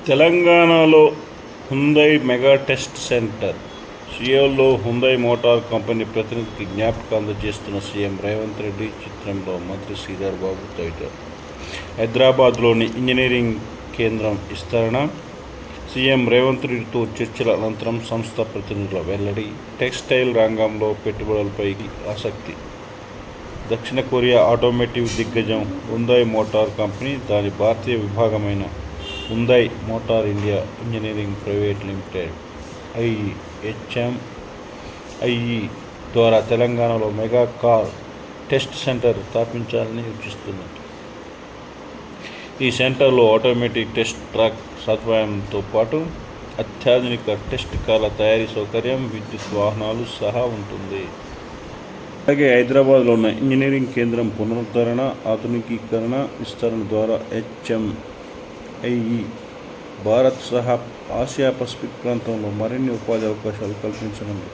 తెలంగాణలో Hyundai mega test centre. సియోల్లో Hyundai Motor Company ప్రతినిధికి జ్ఞాపిక అందజేస్తున్న సీఎం రేవంత్ రెడ్డి. చిత్రంలో మంత్రి శ్రీధర్ బాబు తదితరులు. హైదరాబాద్లోని ఇంజనీరింగ్ కేంద్రం విస్తరణ. సీఎం రేవంత్ రెడ్డితో చర్చల అనంతరం సంస్థ ప్రతినిధుల వెల్లడి. టెక్స్టైల్ రంగంలో పెట్టుబడులపై ఆసక్తి. దక్షిణ కొరియా ఆటోమోటివ్ దిగ్గజం హ్యుందై మోటార్ కంపెనీ దాని భారతీయ విభాగమైన Hyundai Motor India Engineering Private Limited IE ద్వారా తెలంగాణలో మెగా కార్ టెస్ట్ సెంటర్ స్థాపించాలని యోచిస్తుంది. ఈ సెంటర్లో ఆటోమేటిక్ టెస్ట్ ట్రాక్ సదుపాయంతో పాటు అత్యాధునిక టెస్ట్ కార్ల తయారీ సౌకర్యం, విద్యుత్ వాహనాలు సహా ఉంటుంది. అలాగే హైదరాబాద్లో ఉన్న ఇంజనీరింగ్ కేంద్రం పునరుద్ధరణ, ఆధునికీకరణ, విస్తరణ ద్వారా హెచ్ఎంఐఈ భారత్ సహా ఆసియా పసిఫిక్ ప్రాంతంలో మరిన్ని ఉపాధి అవకాశాలు కల్పించనుంది.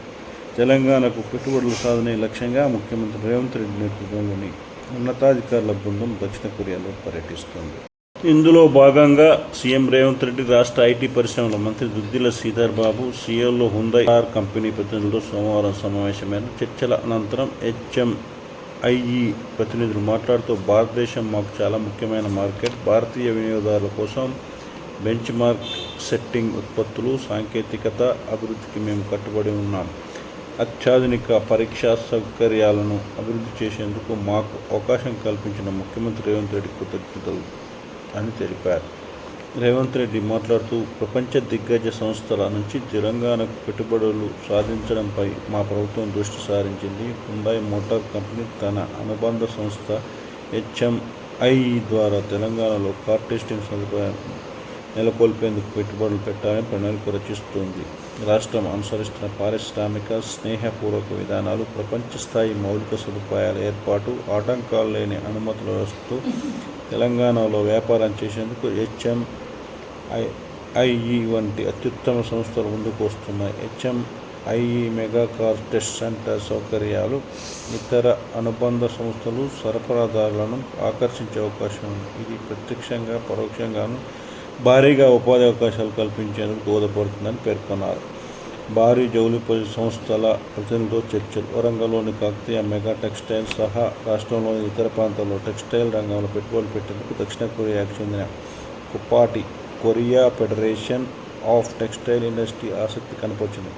తెలంగాణకు పెట్టుబడుల సాధనే లక్ష్యంగా ముఖ్యమంత్రి రేవంత్ రెడ్డి నేతృత్వంలోని ఉన్నతాధికారుల బృందం దక్షిణ కొరియాలో పర్యటిస్తోంది. ఇందులో భాగంగా సీఎం రేవంత్ రెడ్డి, రాష్ట్ర ఐటీ పరిశ్రమల మంత్రి Duddilla Sridhar Babu సియోల్లో Hyundai car company ప్రతినిధులతో సోమవారం సమావేశమైన. చర్చల అనంతరం హెచ్ఎంఐఈ ప్రతినిధులు మాట్లాడుతూ, భారతదేశం మాకు చాలా ముఖ్యమైన మార్కెట్. భారతీయ వినియోగదారుల కోసం బెంచ్ మార్క్ సెట్టింగ్ ఉత్పత్తులు, సాంకేతికత అభివృద్ధికి మేము కట్టుబడి ఉన్నాం. అత్యాధునిక పరీక్షా సౌకర్యాలను అభివృద్ధి చేసేందుకు మాకు అవకాశం కల్పించిన ముఖ్యమంత్రి రేవంత్ రెడ్డి కృతజ్ఞతలు అని తెలిపారు. రేవంత్ రెడ్డి మాట్లాడుతూ, ప్రపంచ దిగ్గజ సంస్థల నుంచి తెలంగాణకు పెట్టుబడులు సాధించడంపై మా ప్రభుత్వం దృష్టి సారించింది. హ్యుందై మోటార్ కంపెనీ తన అనుబంధ సంస్థ హెచ్ఎంఐఈ ద్వారా తెలంగాణలో కార్ టెస్టింగ్ సదుపాయం నెలకొల్పేందుకు పెట్టుబడులు పెట్టాలని ప్రణాళిక రచిస్తోంది. రాష్ట్రం అనుసరిస్తున్న పారిశ్రామిక స్నేహపూర్వక విధానాలు, ప్రపంచ స్థాయి మౌలిక సదుపాయాల ఏర్పాటు, ఆటంకాలు లేని అనుమతుల వ్యవస్థతో తెలంగాణలో వ్యాపారం చేసేందుకు హెచ్ఎంఐఈ వంటి అత్యుత్తమ సంస్థలు ముందుకు వస్తున్నాయి. హెచ్ఎంఐఈ మెగా కార్ టెస్ట్ సెంటర్ సౌకర్యాలు ఇతర అనుబంధ సంస్థలు, సరఫరాదారులను ఆకర్షించే అవకాశం ఉంది. ఇది ప్రత్యక్షంగా పరోక్షంగాను భారీగా ఉపాధి అవకాశాలు కల్పించేందుకు దోహదపడుతుందని పేర్కొన్నారు. భారీ జౌళి సంస్థల ప్రతినిధులతో చర్చలు. వరంగల్లోని కాకతీయ మెగా టెక్స్టైల్ సహా రాష్ట్రంలోని ఇతర ప్రాంతాల్లో టెక్స్టైల్ రంగంలో పెట్టుబడులు పెట్టేందుకు దక్షిణ కొరియాకు చెందిన కుపాటి Korea Federation of Textile Industry ఆసక్తి కనపరిచింది.